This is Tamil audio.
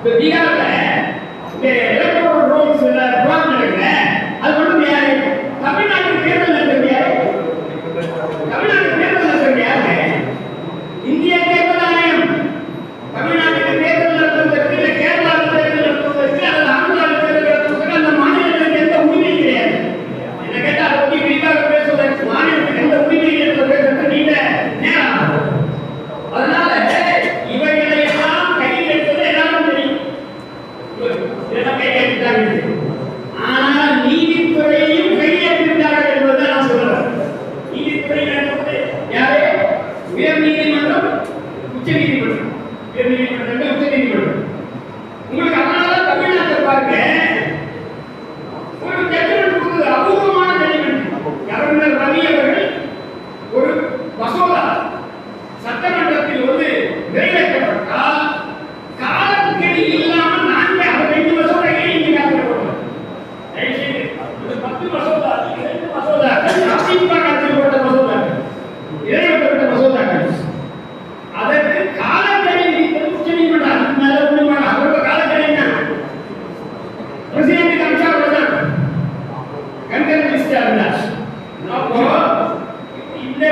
பீகார்ல இந்த எலக்ட்ரோல் ரோல்ஸ் ப்ரோக்ராம் இருக்குல்ல, அது மட்டும் யாரு? தமிழ்நாட்டு தேர்தல் நடத்துறது யாரு? தமிழ்நாட்டு தேர்தல் நடத்துறது யாரு? இந்திய தேர்தல் ஆணையம். தமிழ்நாட்டுக்கு தேர்தல் நடத்துவதற்கு, இல்லை கேரளாவில் தேர்தல் நடத்துவதற்கு, அல்லது ஆந்திராவில் தேர்தல் நடத்துவதற்கு அந்த மாநிலங்களுக்கு எந்த உரிமையும் கிடையாது. என்ன கேட்டால் அதை பற்றி விரிவாக பேசுவதற்கு மாநிலத்துக்கு எந்த உரிமையும் என்று பேசுறது நீண்ட நேரம் ஆகும். அதனால இவைகளை எல்லாம் கையில் எடுப்பது எல்லாரும் தெரியும். இதெல்லாம் கையெழுத்தாங்க. ஆனால் நீதித்துறையையும் கையெழுத்திட்டார்கள் என்பதை நான் சொல்றேன். நீதித்துறை நடத்துவது யாரு? உயர் நீதிமன்றம், உச்ச நீதிமன்றம். உயர் நீதிமன்றம், உச்ச நீதிமன்றம். உங்களுக்கு அதனால தமிழ்நாட்டை பாருங்க, ஒரு ஜட்ஜ்மெண்ட் கொடுக்குது, அபூர்வமான ஜட்ஜ்மெண்ட். கவர்னர் ரவி அவர்கள் ஒரு மசோதா சட்டமன்றத்தில் வந்து நிறைவேற்றப்பட்டால் காலக்கெடு இல்லாமல் 4-5 மசோதாக்களை இங்கே காத்திருக்கிறோம். தயவுசெய்து இந்த 10 மசோதா, 2 மசோதாக்கள் அதிமுக காலத்தில் போட்ட மசோதாக்கள், நிறைவேற்றப்பட்ட மசோதாக்கள். அதற்கு காலக்கெடு விதிப்பது உச்சநீதிமன்றம். அதுக்கு மேல ஒண்ணுமா? அவரோட காலக்கெடு என்ன? பிரசிடென்ட் அமித்ஷா கண்கர் லிஸ்டா இருந்தார். அப்போ இந்த